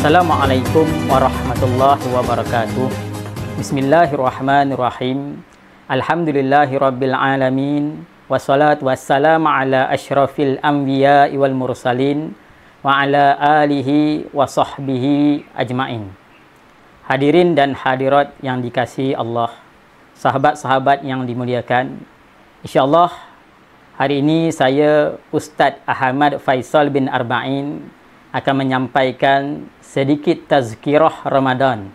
Assalamualaikum warahmatullahi wabarakatuh. Bismillahirrahmanirrahim. Alhamdulillahirabbil alamin. Wassalatu wassalamu ala asyrafil anbiya'i wal mursalin wa ala alihi wa sahbihi ajmain. Hadirin dan hadirat yang dikasihi Allah, sahabat-sahabat yang dimuliakan, insya-Allah hari ini saya Ustaz Ahmad Faisal bin Arba'in akan menyampaikan sedikit tazkirah Ramadan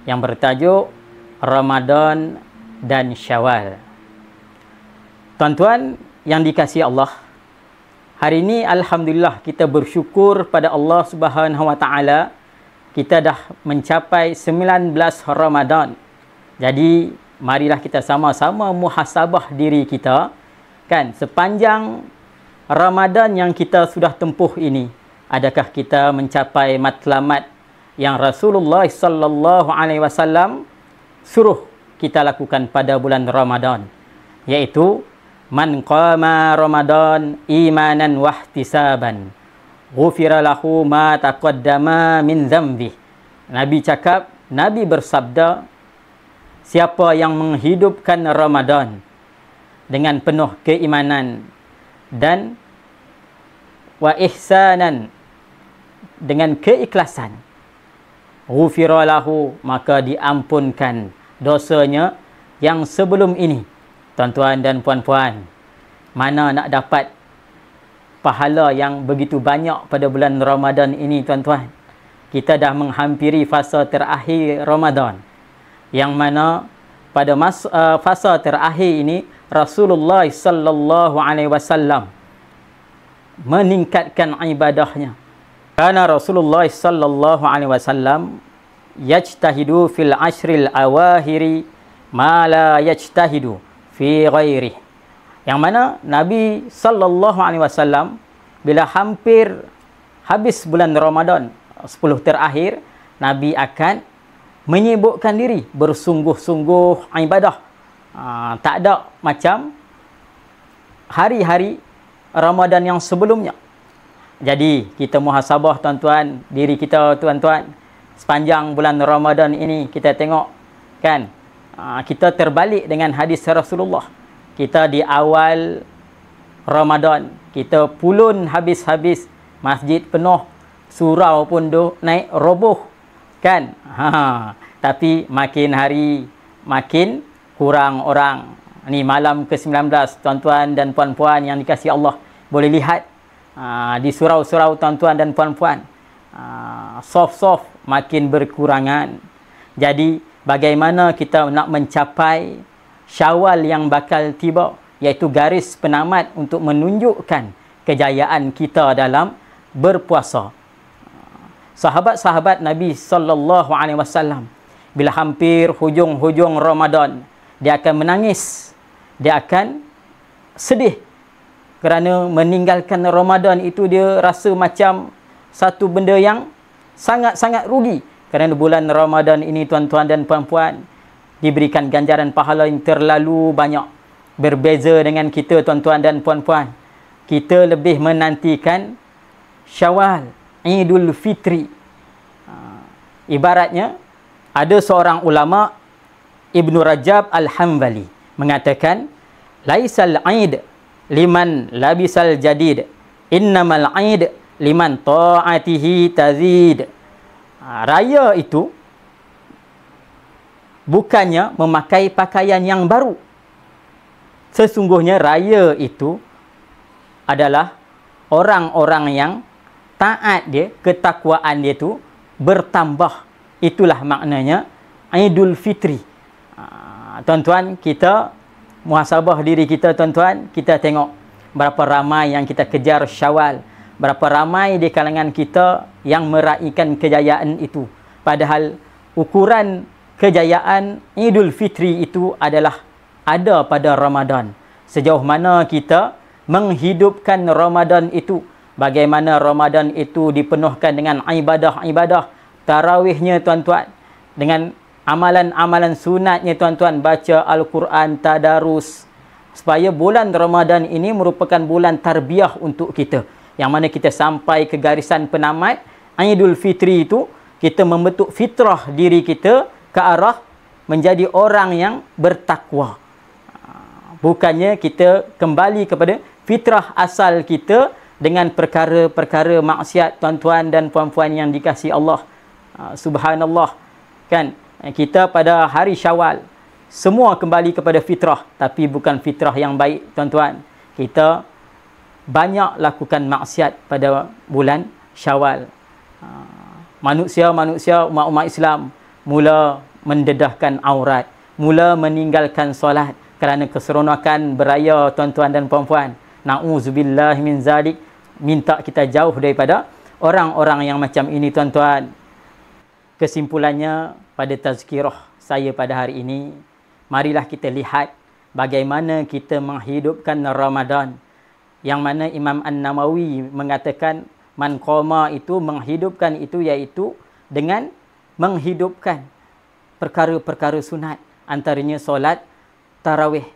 yang bertajuk Ramadan dan Syawal. Tuan-tuan yang dikasihi Allah, hari ini alhamdulillah kita bersyukur pada Allah Subhanahu wa taala, kita dah mencapai 19 Ramadan. Jadi marilah kita sama-sama muhasabah diri kita, kan, sepanjang Ramadan yang kita sudah tempuh ini, adakah kita mencapai matlamat yang Rasulullah sallallahu alaihi wasallam suruh kita lakukan pada bulan Ramadan, iaitu man qama Ramadan imanan wahtisaban ghufira lahu ma taqaddama min dzambi. Nabi cakap, Nabi bersabda, siapa yang menghidupkan Ramadan dengan penuh keimanan dan wa ihsanan, dengan keikhlasan, ghufira lahu, maka diampunkan dosanya yang sebelum ini. Tuan-tuan dan puan-puan, mana nak dapat pahala yang begitu banyak pada bulan Ramadan ini, tuan-tuan? Kita dah menghampiri fasa terakhir Ramadan, yang mana pada fasa terakhir ini Rasulullah sallallahu alaihi wasallam meningkatkan ibadahnya. Karena Rasulullah sallallahu alaihi wasallam yajtahidu fil ashril awahiri ma la yajtahidu fi ghairi. Yang mana Nabi sallallahu alaihi wasallam bila hampir habis bulan Ramadan 10 terakhir, Nabi akan menyibukkan diri bersungguh-sungguh ibadah. Tak ada macam hari-hari Ramadan yang sebelumnya. Jadi kita muhasabah, tuan-tuan, diri kita, tuan-tuan, sepanjang bulan Ramadan ini kita tengok, kan, kita terbalik dengan hadis Rasulullah. Kita di awal Ramadan kita pulun habis-habis, masjid penuh, surau pun naik roboh, kan. Tapi makin hari makin kurang orang. Ni malam ke-19, tuan-tuan dan puan-puan yang dikasihi Allah, boleh lihat di surau-surau, tuan-tuan dan puan-puan, soft-soft makin berkurangan. Jadi bagaimana kita nak mencapai Syawal yang bakal tiba, iaitu garis penamat untuk menunjukkan kejayaan kita dalam berpuasa. Sahabat-sahabat Nabi sallallahu alaihi wasallam bila hampir hujung-hujung Ramadan, dia akan menangis, dia akan sedih kerana meninggalkan Ramadan itu. Dia rasa macam satu benda yang sangat-sangat rugi. Kerana bulan Ramadan ini, tuan-tuan dan puan-puan, diberikan ganjaran pahala yang terlalu banyak. Berbeza dengan kita, tuan-tuan dan puan-puan, kita lebih menantikan Syawal, Idul Fitri. Ibaratnya, ada seorang ulama, Ibnu Rajab Al-Hanbali, mengatakan, laisal Eid liman labisal jadid, innamal Eid liman ta'atihi tazid. Raya itu bukannya memakai pakaian yang baru. Sesungguhnya raya itu adalah orang-orang yang taat dia, ketakwaan dia tu bertambah. Itulah maknanya Idul Fitri. Tuan-tuan, kita muhasabah diri kita, tuan-tuan. Kita tengok berapa ramai yang kita kejar Syawal, berapa ramai di kalangan kita yang meraihkan kejayaan itu. Padahal ukuran kejayaan Idul Fitri itu adalah ada pada Ramadan. Sejauh mana kita menghidupkan Ramadan itu, bagaimana Ramadan itu dipenuhkan dengan ibadah-ibadah, tarawihnya, tuan-tuan, dengan amalan-amalan sunatnya, tuan-tuan, baca Al-Quran, tadarus, supaya bulan Ramadan ini merupakan bulan tarbiyah untuk kita, yang mana kita sampai ke garisan penamat Idul Fitri itu kita membentuk fitrah diri kita ke arah menjadi orang yang bertakwa. Bukannya kita kembali kepada fitrah asal kita dengan perkara-perkara maksiat, tuan-tuan dan puan-puan yang dikasihi Allah. Subhanallah. Kan? Kita pada hari Syawal semua kembali kepada fitrah, tapi bukan fitrah yang baik, tuan-tuan. Kita banyak lakukan maksiat pada bulan Syawal. Manusia-manusia, umat-umat Islam mula mendedahkan aurat, mula meninggalkan solat kerana keseronokan beraya, tuan-tuan dan puan-puan. Na'udzubillah min zalik. Minta kita jauh daripada orang-orang yang macam ini, tuan-tuan. Kesimpulannya pada tazkirah saya pada hari ini, marilah kita lihat bagaimana kita menghidupkan Ramadan. Yang mana Imam An-Nawawi mengatakan man qama itu menghidupkan itu iaitu dengan menghidupkan perkara-perkara sunat, antaranya solat tarawih.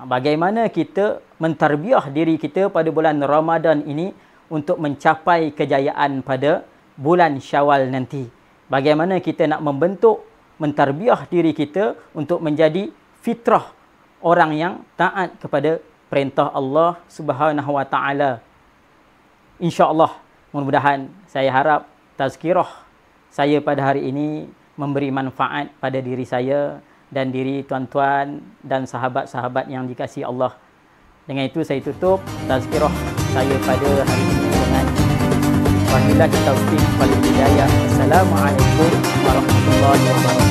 Bagaimana kita mentarbiah diri kita pada bulan Ramadan ini untuk mencapai kejayaan pada bulan Syawal nanti. Bagaimana kita nak membentuk, mentarbiah diri kita untuk menjadi fitrah orang yang taat kepada perintah Allah Subhanahu Wa Taala. InsyaAllah, mudah-mudahan saya harap tazkirah saya pada hari ini memberi manfaat pada diri saya dan diri tuan-tuan dan sahabat-sahabat yang dikasihi Allah. Dengan itu saya tutup tazkirah saya pada hari ini dengan wabillahi taufiq wal hidayah. Assalamualaikum warahmatullahi wabarakatuh.